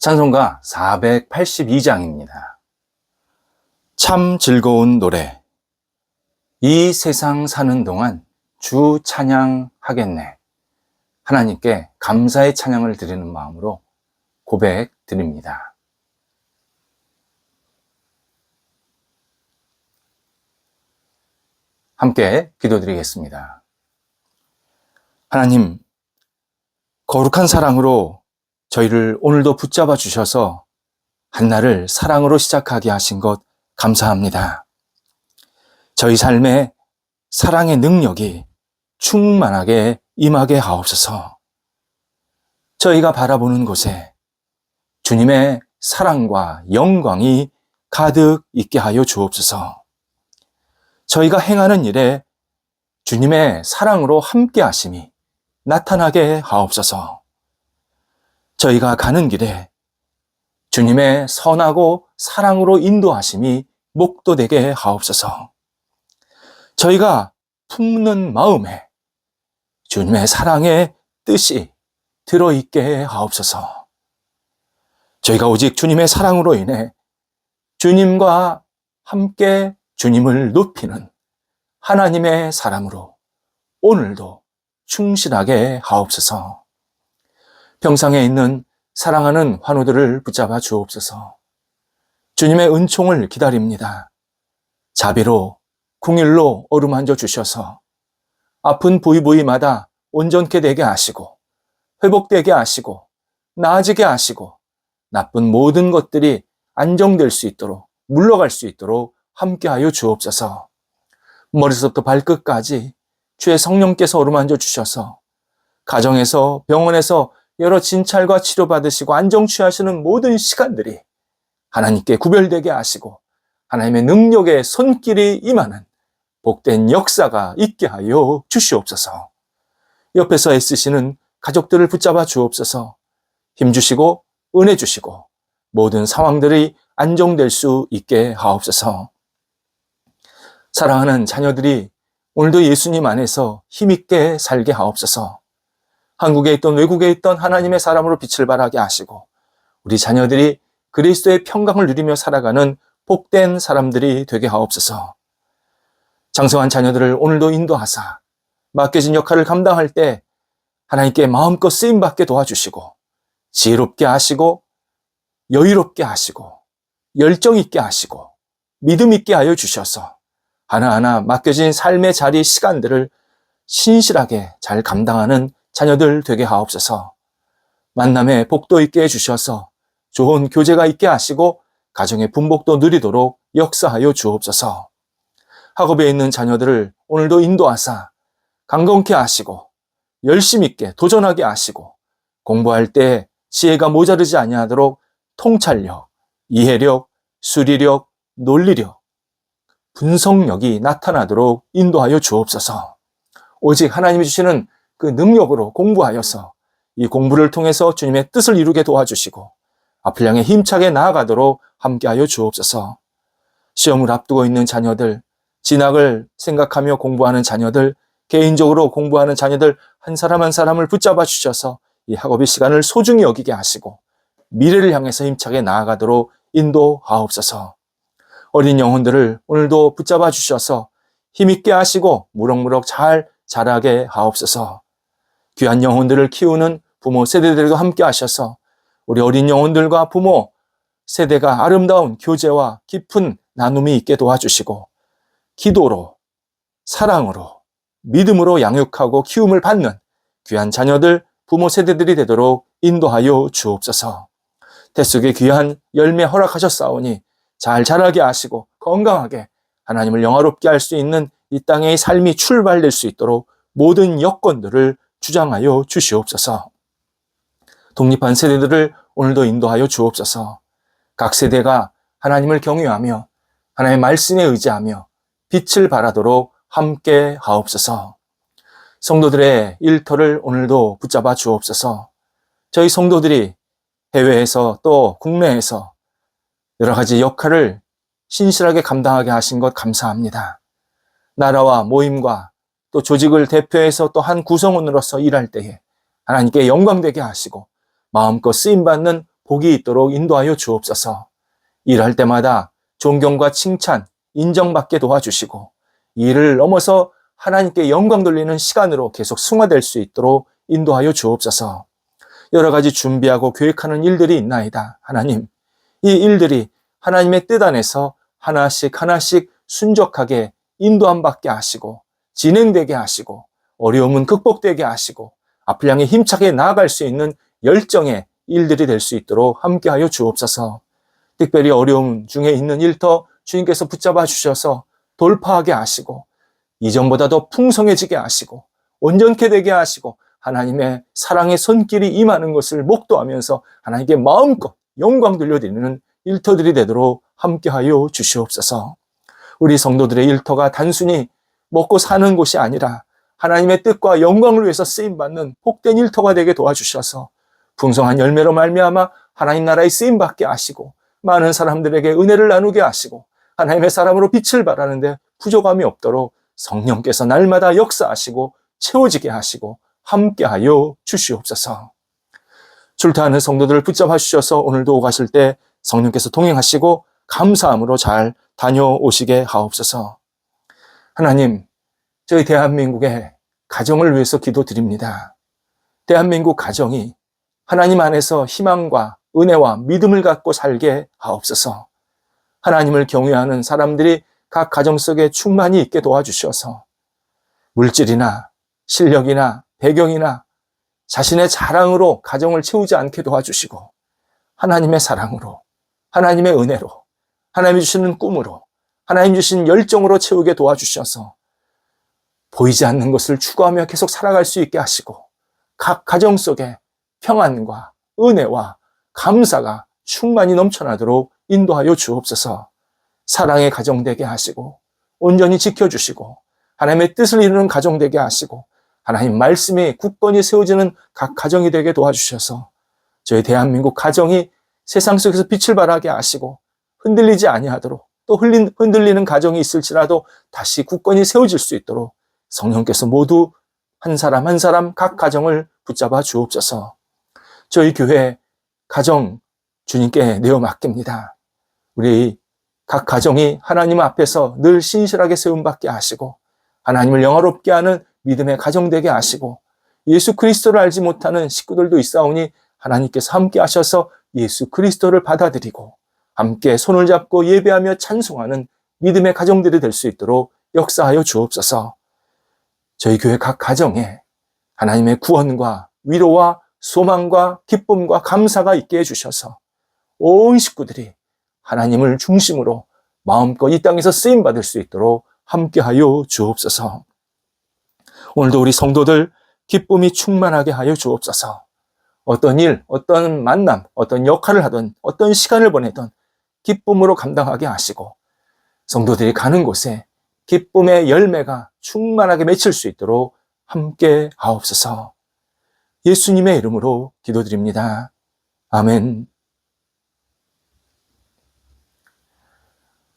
찬송가 482장입니다. 참 즐거운 노래. 이 세상 사는 동안 주 찬양하겠네. 하나님께 감사의 찬양을 드리는 마음으로 고백 드립니다. 함께 기도드리겠습니다. 하나님, 거룩한 사랑으로 저희를 오늘도 붙잡아 주셔서 한날을 사랑으로 시작하게 하신 것 감사합니다. 저희 삶에 사랑의 능력이 충만하게 임하게 하옵소서. 저희가 바라보는 곳에 주님의 사랑과 영광이 가득 있게 하여 주옵소서. 저희가 행하는 일에 주님의 사랑으로 함께 하심이 나타나게 하옵소서. 저희가 가는 길에 주님의 선하고 사랑으로 인도하심이 목도되게 하옵소서. 저희가 품는 마음에 주님의 사랑의 뜻이 들어있게 하옵소서. 저희가 오직 주님의 사랑으로 인해 주님과 함께 주님을 높이는 하나님의 사람으로 오늘도 충실하게 하옵소서. 평상에 있는 사랑하는 환우들을 붙잡아 주옵소서. 주님의 은총을 기다립니다. 자비로 궁일로 어루만져 주셔서 아픈 부위부위마다 온전케 되게 하시고 회복되게 하시고 나아지게 하시고 나쁜 모든 것들이 안정될 수 있도록 물러갈 수 있도록 함께하여 주옵소서. 머리부터 발끝까지 주의 성령께서 어루만져 주셔서 가정에서 병원에서 여러 진찰과 치료받으시고 안정 취하시는 모든 시간들이 하나님께 구별되게 하시고 하나님의 능력의 손길이 임하는 복된 역사가 있게 하여 주시옵소서. 옆에서 애쓰시는 가족들을 붙잡아 주옵소서. 힘주시고 은혜 주시고 모든 상황들이 안정될 수 있게 하옵소서. 사랑하는 자녀들이 오늘도 예수님 안에서 힘있게 살게 하옵소서. 한국에 있던 외국에 있던 하나님의 사람으로 빛을 발하게 하시고 우리 자녀들이 그리스도의 평강을 누리며 살아가는 복된 사람들이 되게 하옵소서. 장성한 자녀들을 오늘도 인도하사 맡겨진 역할을 감당할 때 하나님께 마음껏 쓰임받게 도와주시고 지혜롭게 하시고 여유롭게 하시고 열정 있게 하시고 믿음 있게 하여 주셔서 하나하나 맡겨진 삶의 자리 시간들을 신실하게 잘 감당하는 자녀들 되게 하옵소서. 만남에 복도 있게 해주셔서 좋은 교제가 있게 하시고 가정의 분복도 누리도록 역사하여 주옵소서. 학업에 있는 자녀들을 오늘도 인도하사 강건케 하시고 열심 있게 도전하게 하시고 공부할 때 지혜가 모자르지 아니하도록 통찰력, 이해력, 수리력, 논리력, 분석력이 나타나도록 인도하여 주옵소서. 오직 하나님이 주시는 그 능력으로 공부하여서 이 공부를 통해서 주님의 뜻을 이루게 도와주시고 앞을 향해 힘차게 나아가도록 함께하여 주옵소서. 시험을 앞두고 있는 자녀들, 진학을 생각하며 공부하는 자녀들, 개인적으로 공부하는 자녀들 한 사람 한 사람을 붙잡아 주셔서 이 학업의 시간을 소중히 여기게 하시고 미래를 향해서 힘차게 나아가도록 인도하옵소서. 어린 영혼들을 오늘도 붙잡아 주셔서 힘있게 하시고 무럭무럭 잘 자라게 하옵소서. 귀한 영혼들을 키우는 부모 세대들과 함께 하셔서 우리 어린 영혼들과 부모 세대가 아름다운 교제와 깊은 나눔이 있게 도와주시고 기도로, 사랑으로, 믿음으로 양육하고 키움을 받는 귀한 자녀들, 부모 세대들이 되도록 인도하여 주옵소서. 태속에 귀한 열매 허락하셨사오니 잘 자라게 하시고 건강하게 하나님을 영화롭게 할 수 있는 이 땅의 삶이 출발될 수 있도록 모든 여건들을 주장하여 주시옵소서. 독립한 세대들을 오늘도 인도하여 주옵소서. 각 세대가 하나님을 경외하며 하나님의 말씀에 의지하며 빛을 발하도록 함께 하옵소서. 성도들의 일터를 오늘도 붙잡아 주옵소서. 저희 성도들이 해외에서 또 국내에서 여러 가지 역할을 신실하게 감당하게 하신 것 감사합니다. 나라와 모임과 또 조직을 대표해서 또 한 구성원으로서 일할 때에 하나님께 영광되게 하시고 마음껏 쓰임받는 복이 있도록 인도하여 주옵소서. 일할 때마다 존경과 칭찬, 인정받게 도와주시고 이를 넘어서 하나님께 영광 돌리는 시간으로 계속 승화될 수 있도록 인도하여 주옵소서. 여러 가지 준비하고 계획하는 일들이 있나이다. 하나님, 이 일들이 하나님의 뜻 안에서 하나씩 하나씩 순적하게 인도함 받게 하시고 진행되게 하시고 어려움은 극복되게 하시고 앞을 향해 힘차게 나아갈 수 있는 열정의 일들이 될 수 있도록 함께하여 주옵소서. 특별히 어려움 중에 있는 일터 주님께서 붙잡아 주셔서 돌파하게 하시고 이전보다 더 풍성해지게 하시고 온전케 되게 하시고 하나님의 사랑의 손길이 임하는 것을 목도하면서 하나님께 마음껏 영광 돌려드리는 일터들이 되도록 함께하여 주시옵소서. 우리 성도들의 일터가 단순히 먹고 사는 곳이 아니라 하나님의 뜻과 영광을 위해서 쓰임받는 복된 일터가 되게 도와주셔서 풍성한 열매로 말미암아 하나님 나라에 쓰임받게 하시고 많은 사람들에게 은혜를 나누게 하시고 하나님의 사람으로 빛을 발하는데 부족함이 없도록 성령께서 날마다 역사하시고 채워지게 하시고 함께하여 주시옵소서. 출타하는 성도들을 붙잡아 주셔서 오늘도 오가실 때 성령께서 동행하시고 감사함으로 잘 다녀오시게 하옵소서. 하나님, 저희 대한민국의 가정을 위해서 기도드립니다. 대한민국 가정이 하나님 안에서 희망과 은혜와 믿음을 갖고 살게 하옵소서. 하나님을 경외하는 사람들이 각 가정 속에 충만히 있게 도와주셔서 물질이나 실력이나 배경이나 자신의 자랑으로 가정을 채우지 않게 도와주시고 하나님의 사랑으로, 하나님의 은혜로, 하나님이 주시는 꿈으로, 하나님 주신 열정으로 채우게 도와주셔서 보이지 않는 것을 추구하며 계속 살아갈 수 있게 하시고 각 가정 속에 평안과 은혜와 감사가 충만히 넘쳐나도록 인도하여 주옵소서. 사랑의 가정 되게 하시고 온전히 지켜주시고 하나님의 뜻을 이루는 가정 되게 하시고 하나님 말씀이 굳건히 세워지는 각 가정이 되게 도와주셔서 저희 대한민국 가정이 세상 속에서 빛을 발하게 하시고 흔들리지 아니하도록 또 흔들리는 가정이 있을지라도 다시 굳건히 세워질 수 있도록 성령께서 모두 한 사람 한 사람 각 가정을 붙잡아 주옵소서. 저희 교회 가정 주님께 내어 맡깁니다. 우리 각 가정이 하나님 앞에서 늘 신실하게 세움받게 하시고 하나님을 영화롭게 하는 믿음의 가정 되게 하시고 예수 그리스도를 알지 못하는 식구들도 있사오니 하나님께서 함께 하셔서 예수 그리스도를 받아들이고 함께 손을 잡고 예배하며 찬송하는 믿음의 가정들이 될 수 있도록 역사하여 주옵소서. 저희 교회 각 가정에 하나님의 구원과 위로와 소망과 기쁨과 감사가 있게 해주셔서 온 식구들이 하나님을 중심으로 마음껏 이 땅에서 쓰임받을 수 있도록 함께하여 주옵소서. 오늘도 우리 성도들 기쁨이 충만하게 하여 주옵소서. 어떤 일, 어떤 만남, 어떤 역할을 하든 어떤 시간을 보내든 기쁨으로 감당하게 하시고 성도들이 가는 곳에 기쁨의 열매가 충만하게 맺힐 수 있도록 함께 하옵소서. 예수님의 이름으로 기도드립니다. 아멘.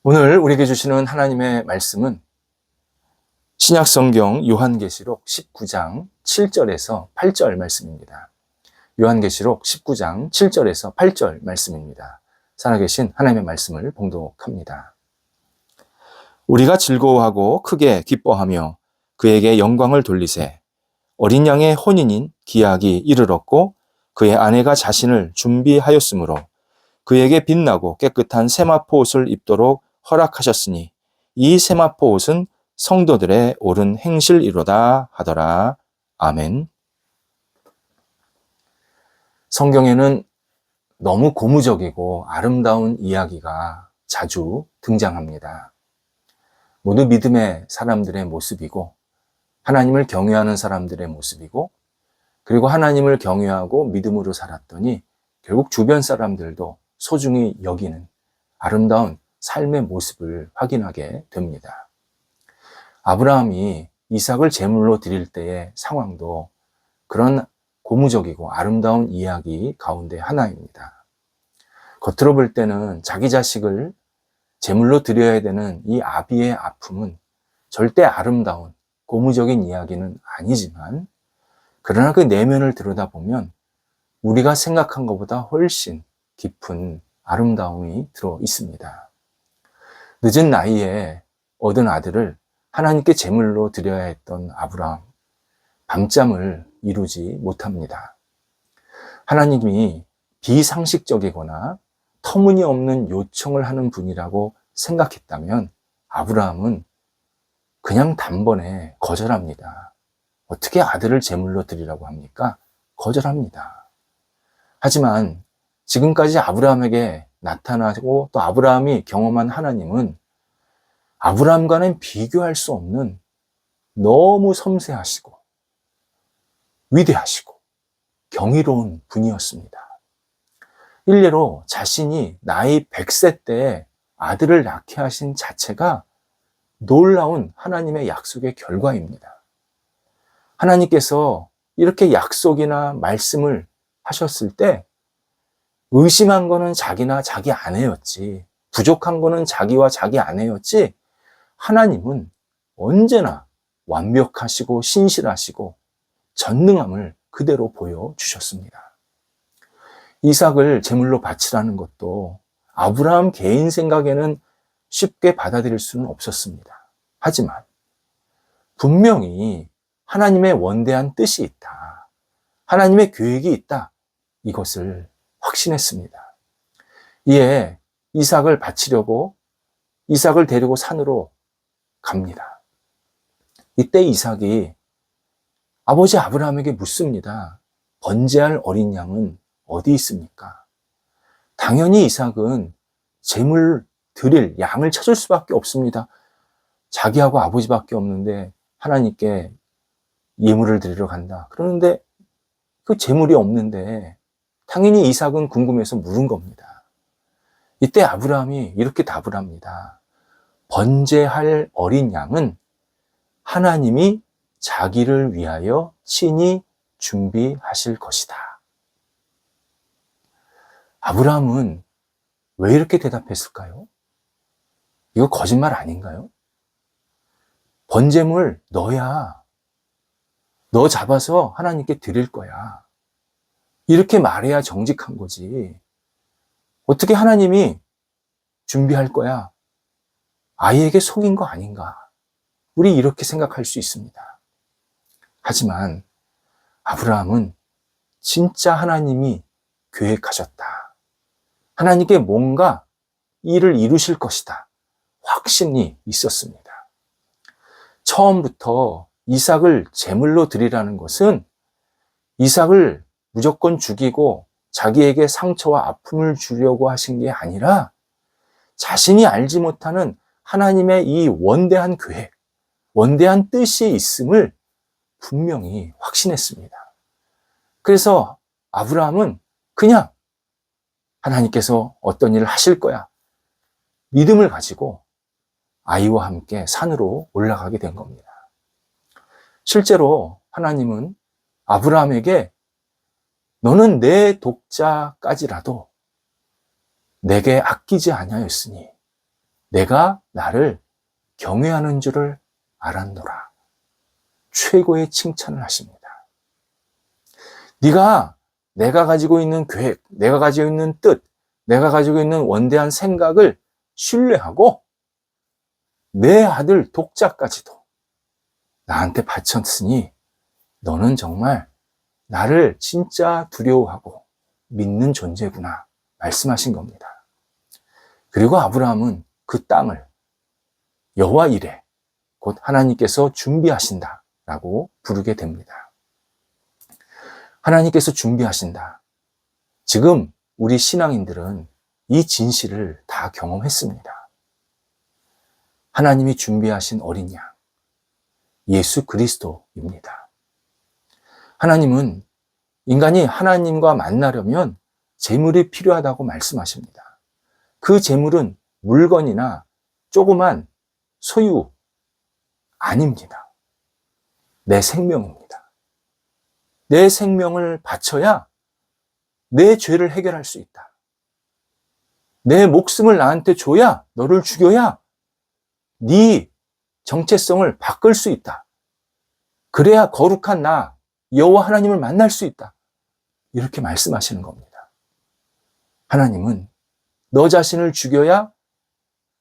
오늘 우리에게 주시는 하나님의 말씀은 신약성경 요한계시록 19장 7절에서 8절 말씀입니다. 요한계시록 19장 7절에서 8절 말씀입니다. 살아계신 하나님의 말씀을 봉독합니다. 우리가 즐거워하고 크게 기뻐하며 그에게 영광을 돌리세. 어린 양의 혼인인 기약이 이르렀고 그의 아내가 자신을 준비하였으므로 그에게 빛나고 깨끗한 세마포 옷을 입도록 허락하셨으니 이 세마포 옷은 성도들의 옳은 행실이로다 하더라. 아멘. 성경에는 너무 고무적이고 아름다운 이야기가 자주 등장합니다. 모두 믿음의 사람들의 모습이고 하나님을 경외하는 사람들의 모습이고 그리고 하나님을 경외하고 믿음으로 살았더니 결국 주변 사람들도 소중히 여기는 아름다운 삶의 모습을 확인하게 됩니다. 아브라함이 이삭을 제물로 드릴 때의 상황도 그런 고무적이고 아름다운 이야기 가운데 하나입니다. 겉으로 볼 때는 자기 자식을 제물로 드려야 되는 이 아비의 아픔은 절대 아름다운 고무적인 이야기는 아니지만 그러나 그 내면을 들여다보면 우리가 생각한 것보다 훨씬 깊은 아름다움이 들어 있습니다. 늦은 나이에 얻은 아들을 하나님께 제물로 드려야 했던 아브라함, 밤잠을 이루지 못합니다. 하나님이 비상식적이거나 터무니없는 요청을 하는 분이라고 생각했다면 아브라함은 그냥 단번에 거절합니다. 어떻게 아들을 제물로 드리라고 합니까? 거절합니다. 하지만 지금까지 아브라함에게 나타나고 또 아브라함이 경험한 하나님은 아브라함과는 비교할 수 없는 너무 섬세하시고 위대하시고 경이로운 분이었습니다. 일례로 자신이 나이 100세 때에 아들을 낳게 하신 자체가 놀라운 하나님의 약속의 결과입니다. 하나님께서 이렇게 약속이나 말씀을 하셨을 때 의심한 거는 자기나 자기 아내였지, 부족한 거는 자기와 자기 아내였지, 하나님은 언제나 완벽하시고 신실하시고 전능함을 그대로 보여주셨습니다. 이삭을 제물로 바치라는 것도 아브라함 개인 생각에는 쉽게 받아들일 수는 없었습니다. 하지만 분명히 하나님의 원대한 뜻이 있다, 하나님의 계획이 있다, 이것을 확신했습니다. 이에 이삭을 바치려고 이삭을 데리고 산으로 갑니다. 이때 이삭이 아버지 아브라함에게 묻습니다. 번제할 어린 양은 어디 있습니까? 당연히 이삭은 제물 드릴 양을 찾을 수밖에 없습니다. 자기하고 아버지밖에 없는데 하나님께 예물을 드리러 간다. 그러는데 그 제물이 없는데 당연히 이삭은 궁금해서 물은 겁니다. 이때 아브라함이 이렇게 답을 합니다. 번제할 어린 양은 하나님이 자기를 위하여 친히 준비하실 것이다. 아브라함은 왜 이렇게 대답했을까요? 이거 거짓말 아닌가요? 번제물 너야. 너 잡아서 하나님께 드릴 거야. 이렇게 말해야 정직한 거지. 어떻게 하나님이 준비할 거야? 아이에게 속인 거 아닌가? 우리 이렇게 생각할 수 있습니다. 하지만 아브라함은 진짜 하나님이 계획하셨다, 하나님께 뭔가 일을 이루실 것이다, 확신이 있었습니다. 처음부터 이삭을 제물로 드리라는 것은 이삭을 무조건 죽이고 자기에게 상처와 아픔을 주려고 하신 게 아니라 자신이 알지 못하는 하나님의 이 원대한 계획, 원대한 뜻이 있음을 분명히 확신했습니다. 그래서 아브라함은 그냥 하나님께서 어떤 일을 하실 거야, 믿음을 가지고 아이와 함께 산으로 올라가게 된 겁니다. 실제로 하나님은 아브라함에게 너는 내 독자까지라도 내게 아끼지 아니하였으니 내가 나를 경외하는 줄을 알았노라, 최고의 칭찬을 하십니다. 네가 내가 가지고 있는 계획, 내가 가지고 있는 뜻, 내가 가지고 있는 원대한 생각을 신뢰하고 내 아들 독자까지도 나한테 바쳤으니 너는 정말 나를 진짜 두려워하고 믿는 존재구나 말씀하신 겁니다. 그리고 아브라함은 그 땅을 여호와 이레, 곧 하나님께서 준비하신다라고 부르게 됩니다. 하나님께서 준비하신다. 지금 우리 신앙인들은 이 진실을 다 경험했습니다. 하나님이 준비하신 어린 양, 예수 그리스도입니다. 하나님은 인간이 하나님과 만나려면 제물이 필요하다고 말씀하십니다. 그 제물은 물건이나 조그만 소유 아닙니다. 내 생명입니다. 내 생명을 바쳐야 내 죄를 해결할 수 있다. 내 목숨을 나한테 줘야, 너를 죽여야 네 정체성을 바꿀 수 있다. 그래야 거룩한 나, 여호와 하나님을 만날 수 있다. 이렇게 말씀하시는 겁니다. 하나님은 너 자신을 죽여야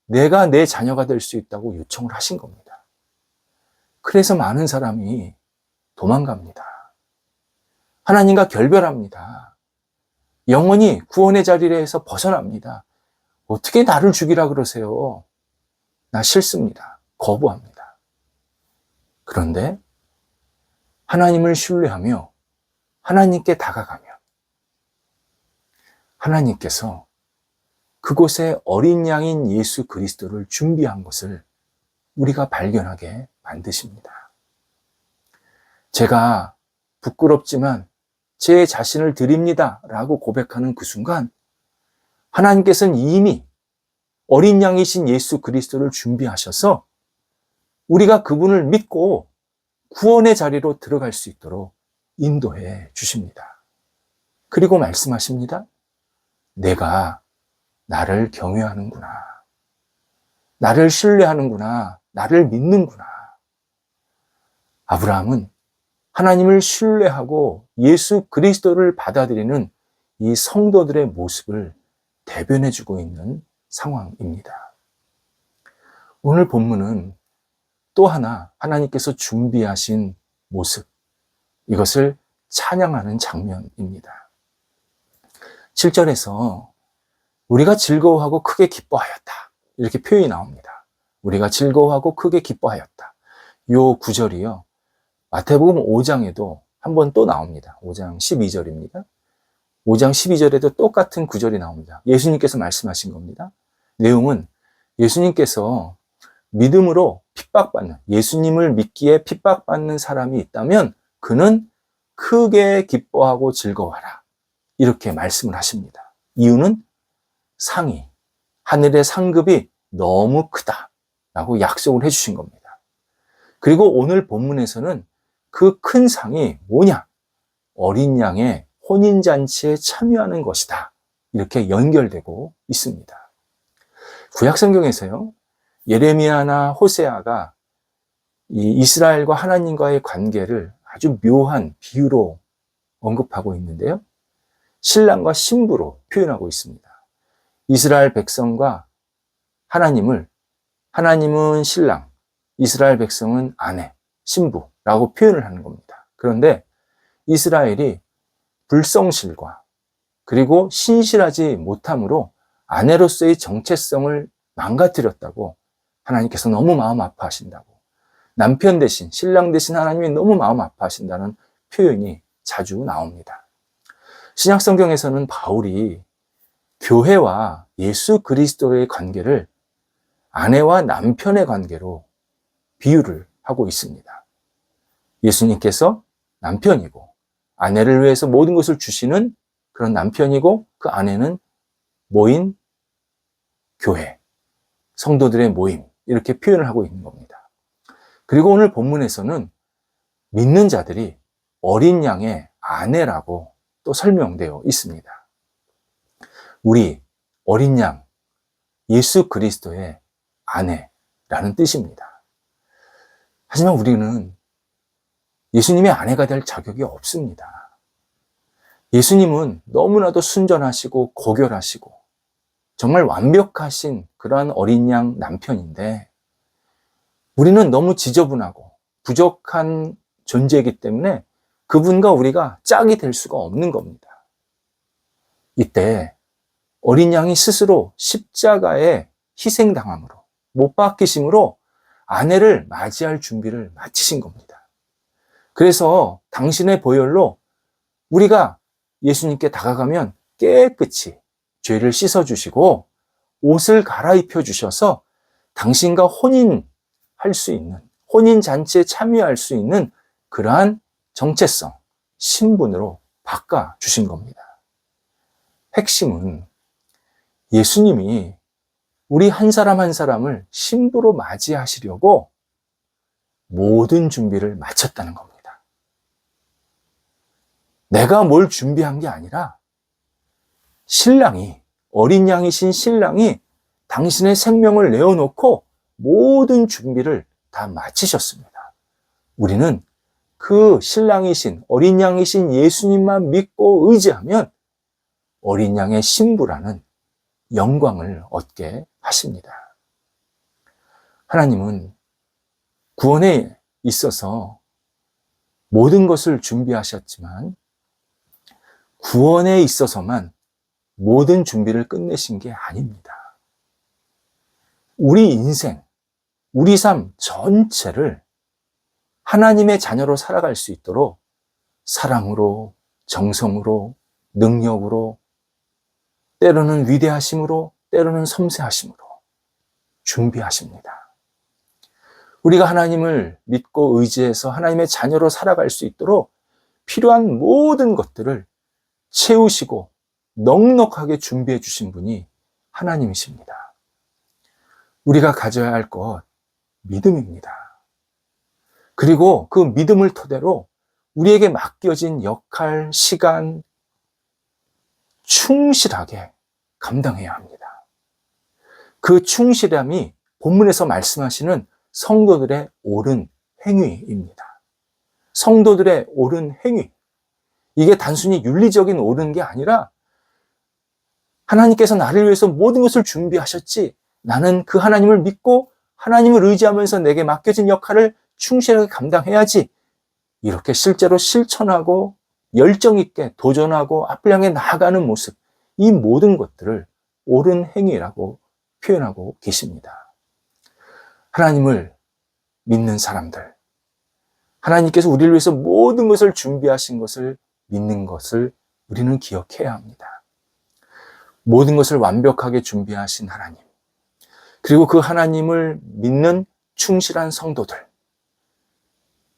내가 내 자녀가 될 수 있다고 요청을 하신 겁니다. 그래서 많은 사람이 도망갑니다. 하나님과 결별합니다. 영원히 구원의 자리에서 벗어납니다. 어떻게 나를 죽이라 그러세요? 나 싫습니다. 거부합니다. 그런데 하나님을 신뢰하며 하나님께 다가가며 하나님께서 그곳에 어린 양인 예수 그리스도를 준비한 것을 우리가 발견하게 만드십니다. 제가 부끄럽지만 제 자신을 드립니다 라고 고백하는 그 순간 하나님께서는 이미 어린 양이신 예수 그리스도를 준비하셔서 우리가 그분을 믿고 구원의 자리로 들어갈 수 있도록 인도해 주십니다. 그리고 말씀하십니다. 내가 나를 경외하는구나. 나를 신뢰하는구나. 나를 믿는구나. 아브라함은 하나님을 신뢰하고 예수 그리스도를 받아들이는 이 성도들의 모습을 대변해주고 있는 상황입니다. 오늘 본문은 또 하나 하나님께서 준비하신 모습, 이것을 찬양하는 장면입니다. 7절에서 우리가 즐거워하고 크게 기뻐하였다. 이렇게 표현이 나옵니다. 우리가 즐거워하고 크게 기뻐하였다. 요 구절이요. 마태복음 5장에도 한 번 또 나옵니다. 5장 12절입니다. 5장 12절에도 똑같은 구절이 나옵니다. 예수님께서 말씀하신 겁니다. 내용은 예수님께서 믿음으로 핍박받는, 예수님을 믿기에 핍박받는 사람이 있다면 그는 크게 기뻐하고 즐거워하라. 이렇게 말씀을 하십니다. 이유는 상이, 하늘의 상급이 너무 크다라고 약속을 해주신 겁니다. 그리고 오늘 본문에서는 그 큰 상이 뭐냐? 어린 양의 혼인잔치에 참여하는 것이다. 이렇게 연결되고 있습니다. 구약성경에서요, 예레미야나 호세아가 이 이스라엘과 하나님과의 관계를 아주 묘한 비유로 언급하고 있는데요. 신랑과 신부로 표현하고 있습니다. 이스라엘 백성과 하나님은 신랑, 이스라엘 백성은 아내, 신부라고 표현을 하는 겁니다. 그런데 이스라엘이 불성실과 그리고 신실하지 못함으로 아내로서의 정체성을 망가뜨렸다고 하나님께서 너무 마음 아파하신다고, 남편 대신, 신랑 대신 하나님이 너무 마음 아파하신다는 표현이 자주 나옵니다. 신약성경에서는 바울이 교회와 예수 그리스도의 관계를 아내와 남편의 관계로 비유를 하고 있습니다. 예수님께서 남편이고 아내를 위해서 모든 것을 주시는 그런 남편이고 그 아내는 모인 교회, 성도들의 모임, 이렇게 표현을 하고 있는 겁니다. 그리고 오늘 본문에서는 믿는 자들이 어린 양의 아내라고 또 설명되어 있습니다. 우리 어린 양, 예수 그리스도의 아내라는 뜻입니다. 하지만 우리는 예수님의 아내가 될 자격이 없습니다. 예수님은 너무나도 순전하시고 고결하시고 정말 완벽하신 그러한 어린 양 남편인데 우리는 너무 지저분하고 부족한 존재이기 때문에 그분과 우리가 짝이 될 수가 없는 겁니다. 이때 어린 양이 스스로 십자가에 희생당함으로, 못 박히심으로 아내를 맞이할 준비를 마치신 겁니다. 그래서 당신의 보혈로 우리가 예수님께 다가가면 깨끗이 죄를 씻어주시고 옷을 갈아입혀 주셔서 당신과 혼인할 수 있는, 혼인잔치에 참여할 수 있는 그러한 정체성, 신분으로 바꿔주신 겁니다. 핵심은 예수님이 우리 한 사람 한 사람을 신부로 맞이하시려고 모든 준비를 마쳤다는 겁니다. 내가 뭘 준비한 게 아니라 신랑이, 어린 양이신 신랑이 당신의 생명을 내어놓고 모든 준비를 다 마치셨습니다. 우리는 그 신랑이신, 어린 양이신 예수님만 믿고 의지하면 어린 양의 신부라는 영광을 얻게 하십니다. 하나님은 구원에 있어서 모든 것을 준비하셨지만 구원에 있어서만 모든 준비를 끝내신 게 아닙니다. 우리 인생, 우리 삶 전체를 하나님의 자녀로 살아갈 수 있도록 사랑으로, 정성으로, 능력으로, 때로는 위대하심으로, 때로는 섬세하심으로 준비하십니다. 우리가 하나님을 믿고 의지해서 하나님의 자녀로 살아갈 수 있도록 필요한 모든 것들을 채우시고 넉넉하게 준비해 주신 분이 하나님이십니다. 우리가 가져야 할 것, 믿음입니다. 그리고 그 믿음을 토대로 우리에게 맡겨진 역할, 시간, 충실하게 감당해야 합니다. 그 충실함이 본문에서 말씀하시는 성도들의 옳은 행위입니다. 성도들의 옳은 행위. 이게 단순히 윤리적인 옳은 게 아니라 하나님께서 나를 위해서 모든 것을 준비하셨지, 나는 그 하나님을 믿고 하나님을 의지하면서 내게 맡겨진 역할을 충실하게 감당해야지, 이렇게 실제로 실천하고 열정 있게 도전하고 앞을 향해 나아가는 모습, 이 모든 것들을 옳은 행위라고 표현하고 계십니다. 하나님을 믿는 사람들, 하나님께서 우리를 위해서 모든 것을 준비하신 것을 믿는 것을 우리는 기억해야 합니다. 모든 것을 완벽하게 준비하신 하나님, 그리고 그 하나님을 믿는 충실한 성도들,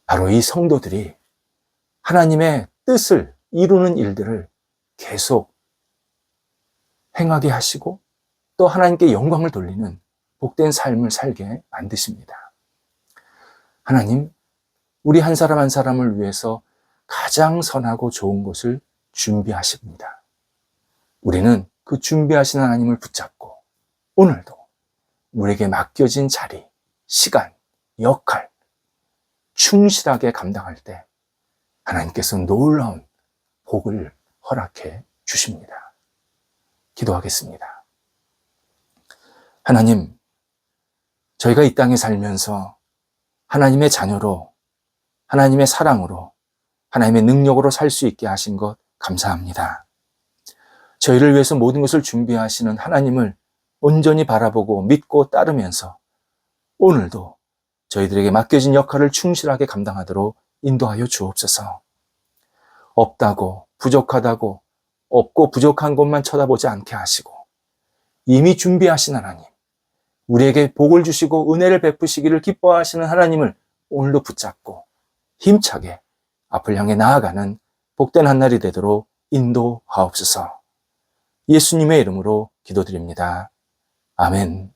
바로 이 성도들이 하나님의 뜻을 이루는 일들을 계속 행하게 하시고 또 하나님께 영광을 돌리는 복된 삶을 살게 만드십니다. 하나님, 우리 한 사람 한 사람을 위해서 가장 선하고 좋은 것을 준비하십니다. 우리는 그 준비하신 하나님을 붙잡고 오늘도 우리에게 맡겨진 자리, 시간, 역할 충실하게 감당할 때 하나님께서 놀라운 복을 허락해 주십니다. 기도하겠습니다. 하나님, 저희가 이 땅에 살면서 하나님의 자녀로, 하나님의 사랑으로, 하나님의 능력으로 살 수 있게 하신 것 감사합니다. 저희를 위해서 모든 것을 준비하시는 하나님을 온전히 바라보고 믿고 따르면서 오늘도 저희들에게 맡겨진 역할을 충실하게 감당하도록 인도하여 주옵소서. 없다고, 부족하다고, 없고 부족한 것만 쳐다보지 않게 하시고 이미 준비하신 하나님, 우리에게 복을 주시고 은혜를 베푸시기를 기뻐하시는 하나님을 오늘도 붙잡고 힘차게 앞을 향해 나아가는 복된 한날이 되도록 인도하옵소서. 예수님의 이름으로 기도드립니다. 아멘.